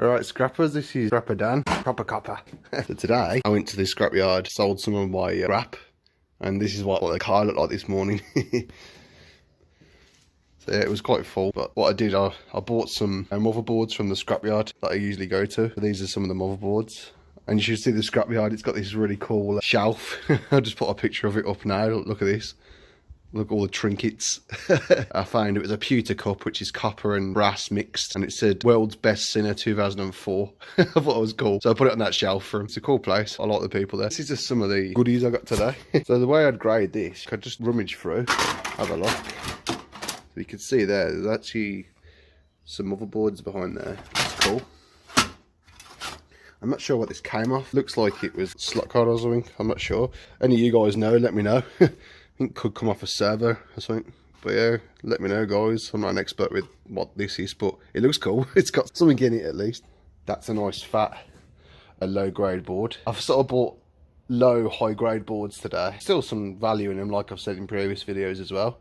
Alright, scrappers, this is Scrapper Dan, proper copper. So today, I went to the scrapyard, sold some of my scrap, and this is what the car looked like this morning. So yeah, it was quite full, but what I did, I bought some motherboards from the scrapyard that I usually go to. So these are some of the motherboards. And you should see the scrapyard, it's got this really cool shelf. I'll just put a picture of it up now, look at this. Look at all the trinkets. I found it was a pewter cup, which is copper and brass mixed, and it said world's best sinner 2004. I thought it was cool, so I put it on that shelf for him. It's a cool place. I like the people there. This is just some of the goodies I got today. So the way I'd grade this, I could just rummage through, have a look. So you can see there's actually some motherboards behind there. That's cool. I'm not sure what this came off. Looks like it was slot card or something. I'm not sure. Any of you guys know, let me know. I think it could come off a server or something. But yeah, let me know, guys. I'm not an expert with what this is, but it looks cool. It's got something in it at least. That's a nice fat, low grade board. I've sort of bought low, high grade boards today. Still some value in them, like I've said in previous videos as well.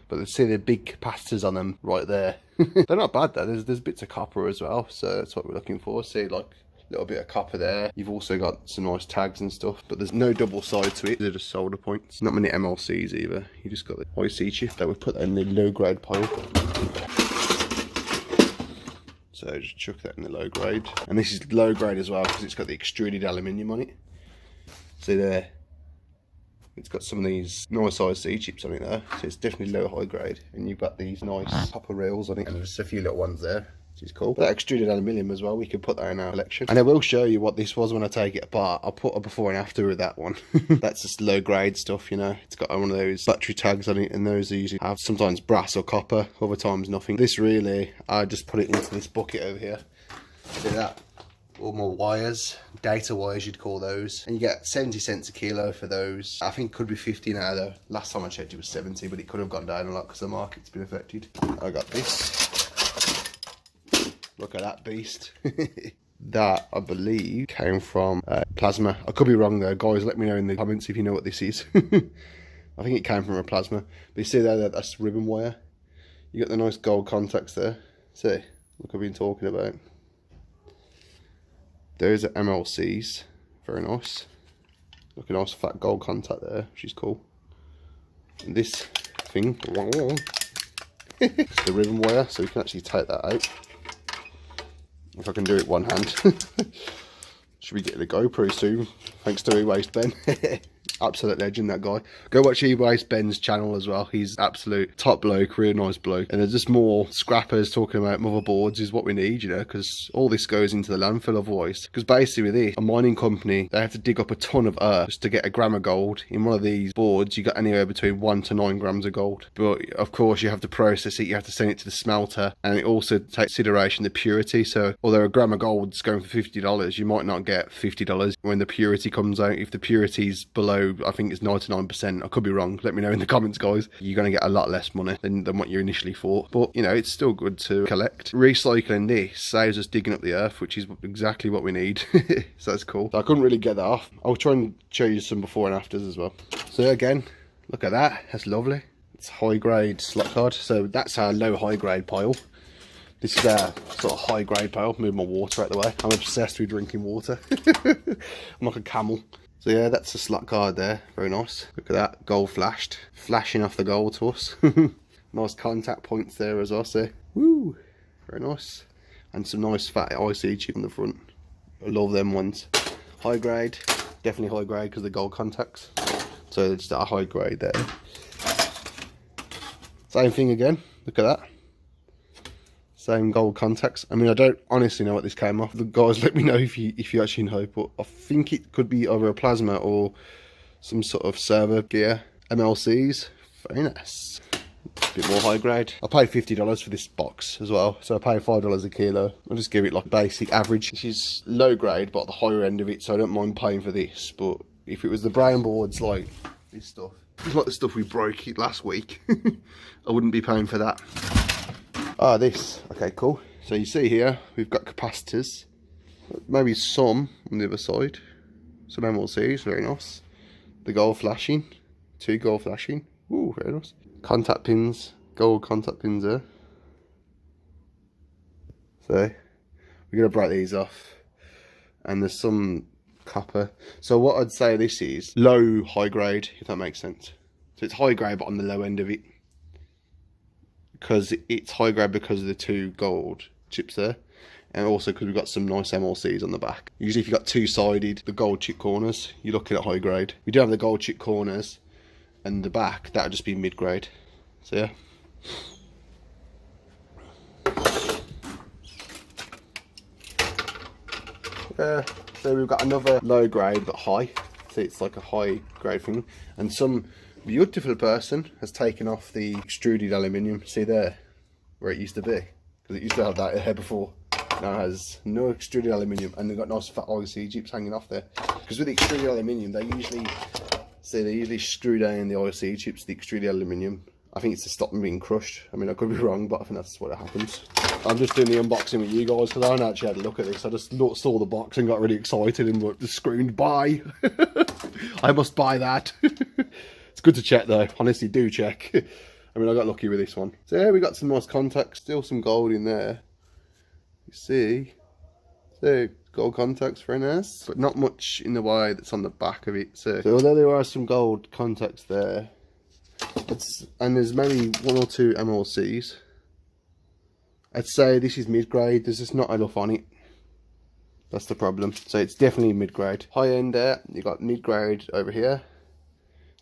But let's see the big capacitors on them right there. They're not bad though. There's bits of copper as well, so that's what we're looking for. See, like a little bit of copper there. You've also got some nice tags and stuff, but there's no double side to it. They're just solder points. Not many MLCs either. You just got the IC chip. That would put that in the low grade pile. So just chuck that in the low grade. And this is low grade as well because it's got the extruded aluminium on it. See there. It's got some of these nice IC chips on it there. So it's definitely low high grade. And you've got these nice copper rails on it. And there's a few little ones there, which is cool. But that extruded aluminium as well, we could put that in our collection. And I will show you what this was when I take it apart. I'll put a before and after with that one. That's just low grade stuff, you know. It's got one of those battery tags on it, and those usually have sometimes brass or copper, other times nothing. This really, I just put it into this bucket over here. See that? All my wires, data wires you'd call those. And you get 70 cents a kilo for those. I think it could be 50 now though. Last time I checked it was 70, but it could have gone down a lot because the market's been affected. I got this. Look at that beast. That, I believe, came from plasma. I could be wrong though. Guys, let me know in the comments if you know what this is. I think it came from a plasma. But you see there, that's ribbon wire. You got the nice gold contacts there. See, look I've been talking about. Those are MLCs. Very nice. Look, a nice fat gold contact there, which is cool. And this thing, it's the ribbon wire, so we can actually take that out. If I can do it one hand. Should be getting a GoPro soon, thanks to E-Waste Ben. Absolute legend, that guy. Go watch E-Waste Ben's channel as well. He's absolute top bloke, really nice bloke. And there's just more scrappers talking about motherboards is what we need, you know, because all this goes into the landfill otherwise. Because basically with this, a mining company, they have to dig up a ton of earth just to get a gram of gold. In one of these boards, you got anywhere between 1 to 9 grams of gold. But of course, you have to process it, you have to send it to the smelter, and it also takes consideration the purity. So although a gram of gold's going for $50, you might not get $50 when the purity comes out. If the purity's below, I think it's 99%. I could be wrong. Let me know in the comments, guys. You're going to get a lot less money than what you initially thought. But, you know, it's still good to collect. Recycling this saves us digging up the earth, which is exactly what we need. So that's cool. So I couldn't really get that off. I'll try and show you some before and afters as well. So again, look at that. That's lovely. It's high grade slot card. So that's our low high grade pile. This is our sort of high grade pile. Move my water out the way. I'm obsessed with drinking water. I'm like a camel. So yeah, that's a slot card there. Very nice. Look at that, gold flashed. Flashing off the gold to us. Nice contact points there as well, see? Woo! Very nice. And some nice fat IC chip on the front. I love them ones. High grade. Definitely high grade because of the gold contacts. So it's that high grade there. Same thing again. Look at that. Same gold contacts. I mean, I don't honestly know what this came off. The guys, let me know if you actually know, but I think it could be either a plasma or some sort of server gear. MLCs, very nice. A bit more high grade. I paid $50 for this box as well, so I paid $5 a kilo. I'll just give it like basic average. This is low grade, but the higher end of it, so I don't mind paying for this. But if it was the brown boards like this stuff, it's like the stuff we broke it last week, I wouldn't be paying for that. Ah, this. Okay, cool. So you see here, we've got capacitors. Maybe some on the other side. Some MLCs, very nice. The gold flashing. 2 gold flashing. Ooh, very nice. Contact pins. Gold contact pins there. So, We're going to break these off. And there's some copper. So what I'd say this is low high grade, if that makes sense. So it's high grade but on the low end of it. Because it's high grade because of the 2 gold chips there. And also because we've got some nice MLCs on the back. Usually if you've got 2-sided, the gold chip corners, you're looking at high grade. We do have the gold chip corners and the back, that'll just be mid grade. So yeah. So we've got another low grade but high. So it's like a high grade thing. And some beautiful person has taken off the extruded aluminium. See there, where it used to be. Because it used to have that here before. Now it has no extruded aluminium, and they've got nice fat IC chips hanging off there. Because with the extruded aluminium, they usually screw down the IC chips, the extruded aluminium. I think it's to stop them being crushed. I mean, I could be wrong, but I think that's what happens. I'm just doing the unboxing with you guys because I haven't actually had a look at this. I just saw the box and got really excited and just screamed, buy! I must buy that. It's good to check though. Honestly, do check. I mean, I got lucky with this one. So yeah, we got some nice contacts. Still some gold in there. You see? So, gold contacts, very nice. But not much in the way that's on the back of it. So although there are some gold contacts there, and there's maybe 1 or 2 MLCs, I'd say this is mid-grade. There's just not enough on it. That's the problem. So it's definitely mid-grade. High end there, you got mid-grade over here.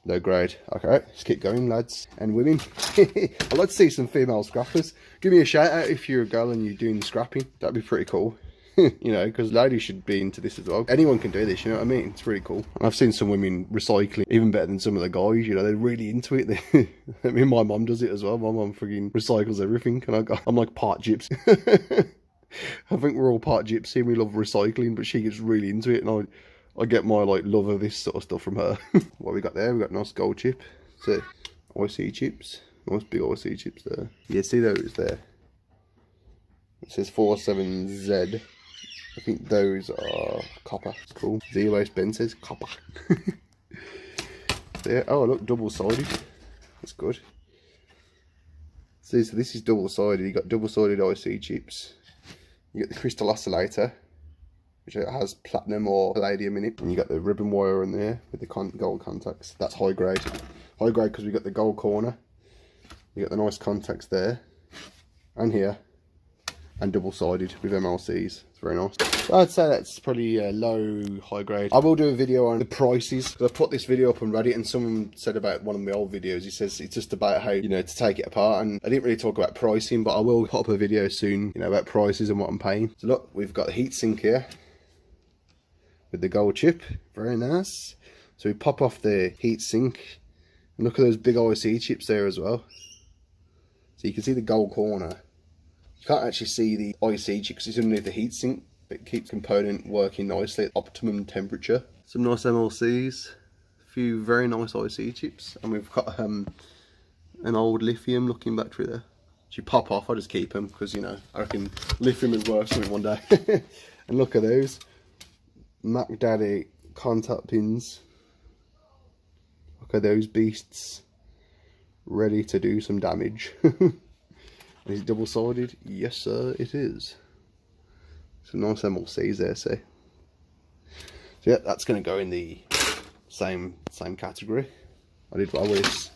Low grade. Okay, let's keep going, lads and women. I'd like to see some female scrappers. Give me a shout out if you're a girl and you're doing scrapping. That'd be pretty cool. You know, because ladies should be into this as well. Anyone can do this, you know what I mean? It's really cool. And I've seen some women recycling even better than some of the guys, you know, they're really into it. I mean, my mum does it as well. My mum frigging recycles everything, and I'm like part gypsy. I think we're all part gypsy and we love recycling, but she gets really into it, and I get my like love of this sort of stuff from her. What we got there? We got nice gold chip. So IC chips, nice big IC chips there. Yeah, see those there. It says 47Z. I think those are copper. It's cool. Zero Ben says copper. There. Oh look, double-sided. That's good. See, so this is double-sided. You got double-sided IC chips. You get the crystal oscillator, which has platinum or palladium in it, and you got the ribbon wire in there with the gold contacts. That's high grade. High grade because we got the gold corner. You got the nice contacts there and here, and double-sided with MLCs. It's very nice. So I'd say that's probably low high grade. I will do a video on the prices. I put this video up on Reddit, and someone said about one of my old videos, he says it's just about how, you know, to take it apart, and I didn't really talk about pricing, but I will put up a video soon, you know, about prices and what I'm paying. So look, we've got the heatsink here with the gold chip. Very nice. So we pop off the heatsink, and look at those big IC chips there as well. So you can see the gold corner. You can't actually see the IC chip because it's underneath the heatsink, but it keeps the component working nicely at optimum temperature. Some nice MLCs, a few very nice IC chips, and we've got an old lithium looking battery there. If you pop off, I just keep them because, you know, I reckon lithium is worth something one day. And look at those Mac Daddy contact pins. Look at those beasts, ready to do some damage. Is it double-sided? Yes sir, it is. Some nice MLCs there, see. So yeah, that's going to go in the same category. I did well with this.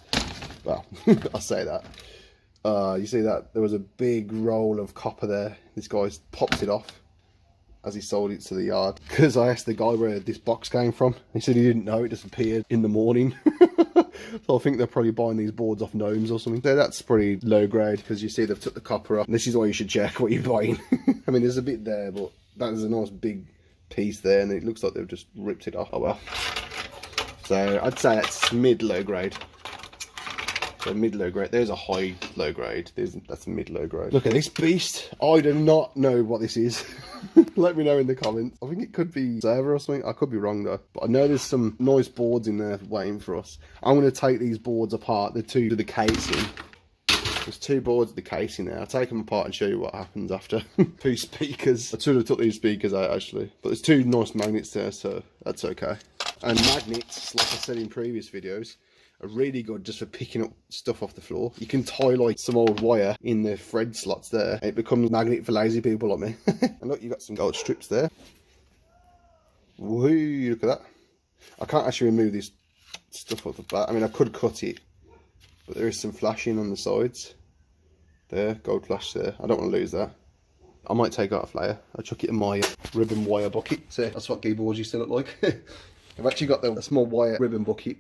Well, I'll say that. You see that there was a big roll of copper there. This guy's popped it off as he sold it to the yard. Because I asked the guy where this box came from. He said he didn't know, it just appeared in the morning. So I think they're probably buying these boards off gnomes or something. So that's pretty low grade because you see they've took the copper off. And this is why you should check what you're buying. I mean, there's a bit there, but that is a nice big piece there, and it looks like they've just ripped it off. Oh well. So I'd say that's mid-low grade. So mid-low grade. There's a high low grade. That's mid-low grade. Look at this beast. I do not know what this is. Let me know in the comments. I think it could be server or something. I could be wrong though. But I know there's some nice boards in there waiting for us. I'm going to take these boards apart. The two to the casing. There's two boards of the casing there. I'll take them apart and show you what happens after. Two speakers. I should have took these speakers out actually. But there's two nice magnets there, so that's okay. And magnets, like I said in previous videos, are really good just for picking up stuff off the floor. You can tie like some old wire in the thread slots there. It becomes a magnet for lazy people like me. And look, you got some gold strips there. Woo, look at that. I can't actually remove this stuff off the back. I mean, I could cut it, but there is some flashing on the sides. There, gold flash there. I don't want to lose that. I might take it off later. I'll chuck it in my ribbon wire bucket. So that's what keyboards used to look like. I've actually got a small wire ribbon bucket.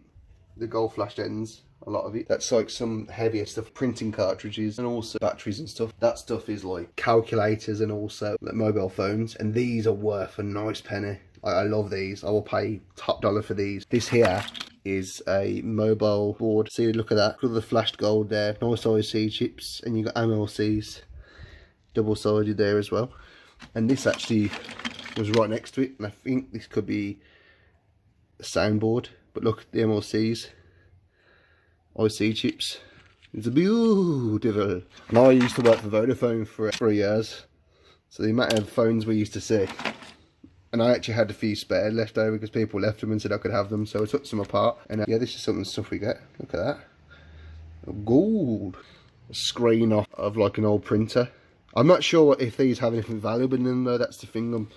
The gold flashed ends, a lot of it. That's like some heavier stuff, printing cartridges and also batteries and stuff. That stuff is like calculators and also like mobile phones. And these are worth a nice penny. I love these. I will pay top dollar for these. This here is a mobile board. See, look at that. Look at the flashed gold there. Nice IC chips. And you got MLCs. Double-sided there as well. And this actually was right next to it. And I think this could be a soundboard. But look, the MLCs. IC chips. It's beautiful. And I used to work for Vodafone for 3 years. So the amount of phones we used to see. And I actually had a few spare left over because people left them and said I could have them. So I took some apart. And yeah, this is some of the stuff we get. Look at that. Gold. A screen of like an old printer. I'm not sure if these have anything valuable in them though. That's the thing.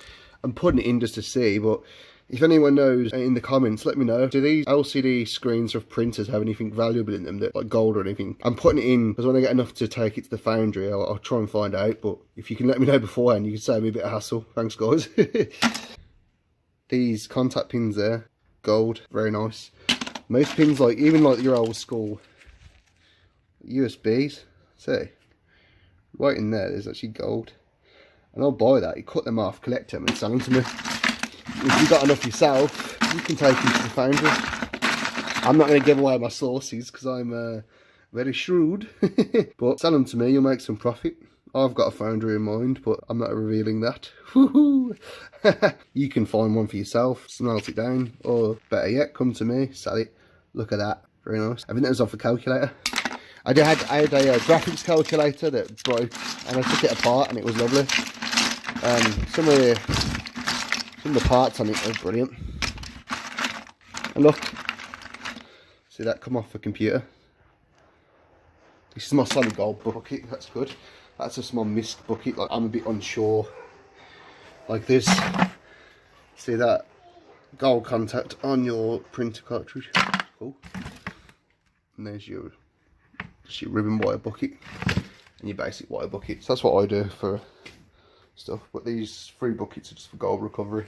I'm putting it in just to see. But if anyone knows in the comments, let me know. Do these LCD screens of printers have anything valuable in them, that like gold or anything? I'm putting it in because when I get enough to take it to the foundry, I'll try and find out. But if you can let me know beforehand, you can save me a bit of hassle. Thanks, guys. These contact pins there, gold, very nice. Most pins, like even like your old school USBs, see, right in there's actually gold. And I'll buy that. You cut them off, collect them, and sell them to me. If you've got enough yourself, you can take them to the foundry. I'm not going to give away my sources because I'm very shrewd. But sell them to me, you'll make some profit. I've got a foundry in mind, but I'm not revealing that. You can find one for yourself, smelt it down, or better yet, come to me, sell it. Look at that, very nice. I think that was off a calculator. I had a graphics calculator that broke, and I took it apart, and it was lovely. Some of the parts on it are brilliant. And look, see that come off the computer. This is my solid gold bucket, that's good. That's a small mist bucket, like I'm a bit unsure. Like this, see that gold contact on your printer cartridge, cool. And there's your ribbon wire bucket and your basic wire bucket. So that's what I do for stuff, but these 3 buckets are just for gold recovery.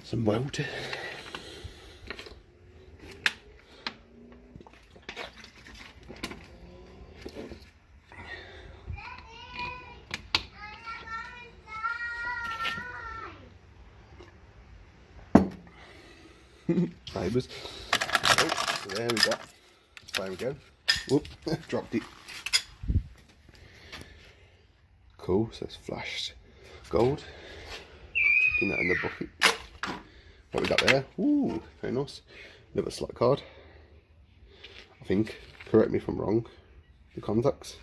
Some water. Neighbours. Oh, so there we go. Same again. Whoop, dropped it. Cool, so it's flashed gold. Chucking that in the bucket. What we got there? Ooh, very nice. Little slot card. I think. Correct me if I'm wrong. The contacts.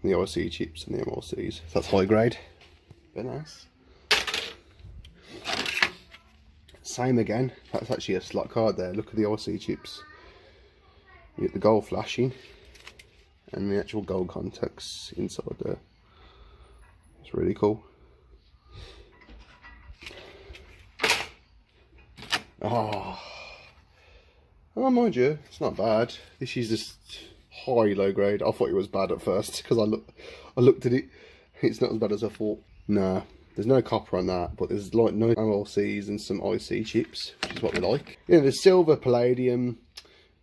And the IC chips and the MLCs. So that's high grade. Very nice. Same again, that's actually a slot card there. Look at the IC chips. You get the gold flashing and the actual gold contacts inside there. It's really cool. Oh, mind you, it's not bad. This is just high low grade. I thought it was bad at first because I looked at it. It's not as bad as I thought. Nah. There's no copper on that, but there's like no MLCs and some IC chips, which is what we like. Yeah, there's silver, palladium,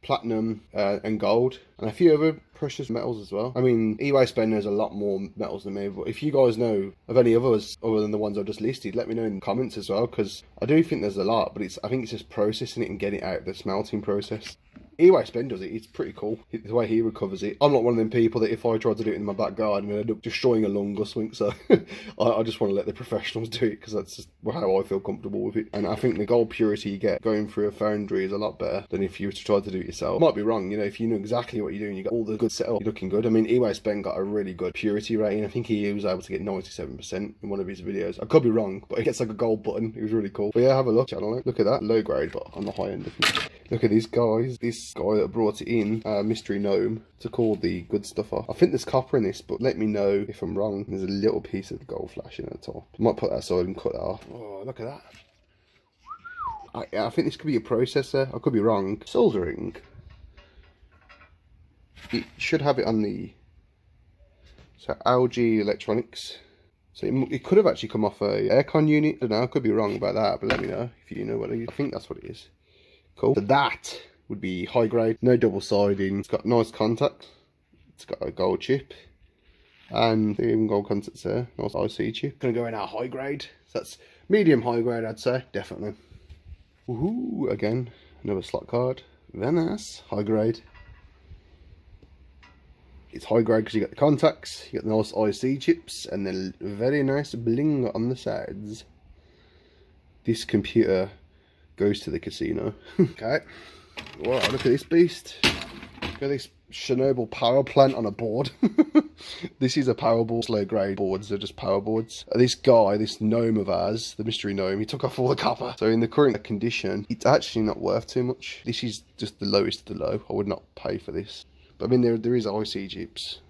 platinum, and gold, and a few other precious metals as well. I mean, eWasteBend knows a lot more metals than me, but if you guys know of any others other than the ones I've just listed, let me know in the comments as well, because I do think there's a lot, but I think it's just processing it and getting it out of the smelting process. E-Waste Ben does it, it's pretty cool. The way he recovers it. I'm not one of them people that if I tried to do it in my back garden, I'd end up destroying a lung or something, so I just want to let the professionals do it, because that's just how I feel comfortable with it. And I think the gold purity you get going through a foundry is a lot better than if you were to try to do it yourself. Might be wrong, you know, if you know exactly what you're doing, you got all the good setup, you're looking good. I mean, E-Waste Ben got a really good purity rating. I think he was able to get 97% in one of his videos. I could be wrong, but it gets like a gold button. It was really cool. But yeah, have a look, channel. Look at that, low grade, but on the high end of it. Look at these guys. This guy that brought it in, Mystery Gnome, took all the good stuff off. I think there's copper in this, but let me know if I'm wrong. There's a little piece of gold flashing at the top. I might put that aside and cut that off. Oh, look at that. I think this could be a processor. I could be wrong. Soldering. It should have it on the... So, LG Electronics. So it could have actually come off a aircon unit. I don't know, I could be wrong about that, but let me know if you know what it is. I think that's what it is. Cool. So that would be high grade, no double siding. It's got nice contact. It's got a gold chip, and even gold contacts there. Nice IC chip. Gonna go in our high grade. So that's medium high grade, I'd say, definitely. Woohoo! Again, another slot card. Very nice, high grade. It's high grade because you got the contacts, you got the nice IC chips, and then very nice bling on the sides. This computer goes to the casino. Okay. Wow, look at this beast. Look at this Chernobyl power plant on a board. This is a power board. Low grade boards, they're just power boards. This guy, this gnome of ours, the mystery gnome, he took off all the copper. So in the current condition, it's actually not worth too much. This is just the lowest of the low. I would not pay for this. But I mean, there is IC chips.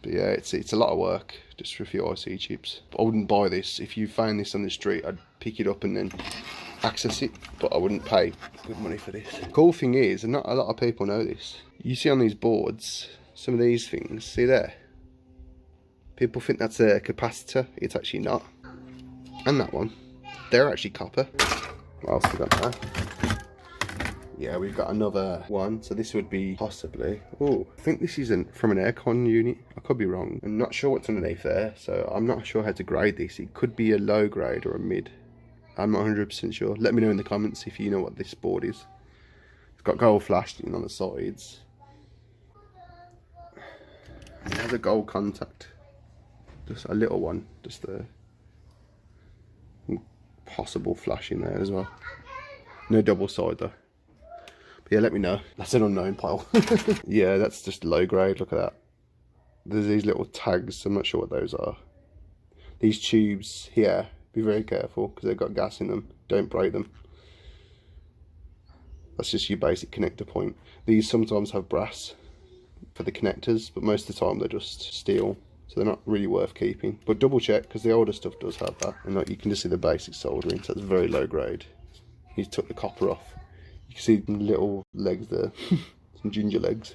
But yeah, it's a lot of work just for a few IC chips. But I wouldn't buy this. If you found this on the street, I'd pick it up and then access it. But I wouldn't pay good money for this. Cool thing is, and not a lot of people know this, you see on these boards, some of these things, see there? People think that's a capacitor. It's actually not. And that one, they're actually copper. What else we got there? Yeah, we've got another one, so this would be possibly... Oh, I think this isn't from an aircon unit. I could be wrong. I'm not sure what's underneath there, so I'm not sure how to grade this. It could be a low grade or a mid. I'm not 100% sure. Let me know in the comments if you know what this board is. It's got gold flashed in on the sides. It has a gold contact. Just a little one. Just a possible flash in there as well. No double side though. Yeah, let me know. That's an unknown pile. Yeah, that's just low grade. Look at that. There's these little tags. I'm not sure what those are. These tubes here, be very careful because they've got gas in them. Don't break them. That's just your basic connector point. These sometimes have brass for the connectors, but most of the time they're just steel. So they're not really worth keeping. But double check because the older stuff does have that. And like, you can just see the basic soldering. So that's very low grade. He's took the copper off. You can see the little legs there, some ginger legs,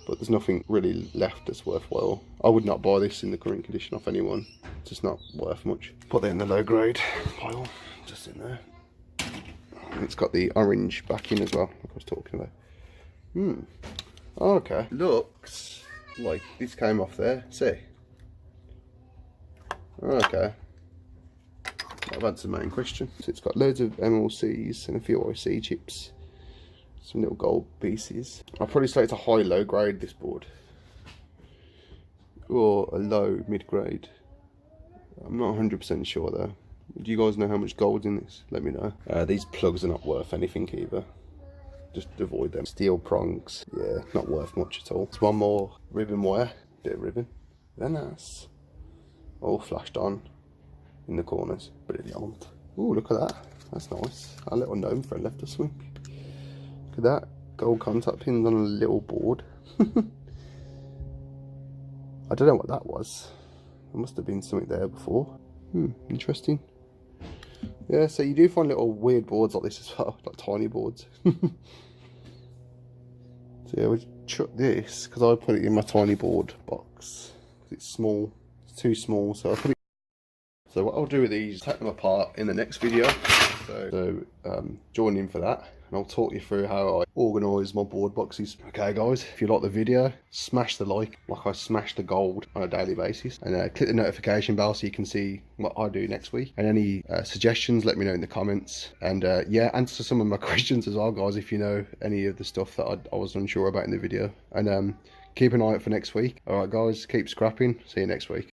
but there's nothing really left that's worthwhile. I would not buy this in the current condition off anyone. It's just not worth much. Put that in the low grade pile, just in there. And it's got the orange backing as well, like I was talking about. Okay, looks like this came off there. See? Okay. I've answered the main question. So it's got loads of MLCs and a few IC chips. Some little gold pieces. I'll probably say it's a high-low grade, this board. Or a low mid-grade. I'm not 100% sure though. Do you guys know how much gold's in this? Let me know. These plugs are not worth anything either. Just avoid them. Steel prongs. Yeah, not worth much at all. It's one more ribbon wire. Bit of ribbon. Very nice. All flashed on in the corners. Brilliant. Ooh, look at that. That's nice. Our little gnome friend left a swing. Look at that. Gold contact pins on a little board. I don't know what that was. There must have been something there before. Interesting. Yeah, so you do find little weird boards like this as well. Like tiny boards. So yeah, we chuck this because I put it in my tiny board box. It's small. It's too small, so I put it. So what I'll do with these, take them apart in the next video. So join in for that. And I'll talk you through how I organise my board boxes. Okay guys, if you like the video, smash the like I smash the gold on a daily basis. And click the notification bell so you can see what I do next week. And any suggestions, let me know in the comments. And yeah, answer some of my questions as well guys, if you know any of the stuff that I was unsure about in the video. And keep an eye out for next week. Alright guys, keep scrapping. See you next week.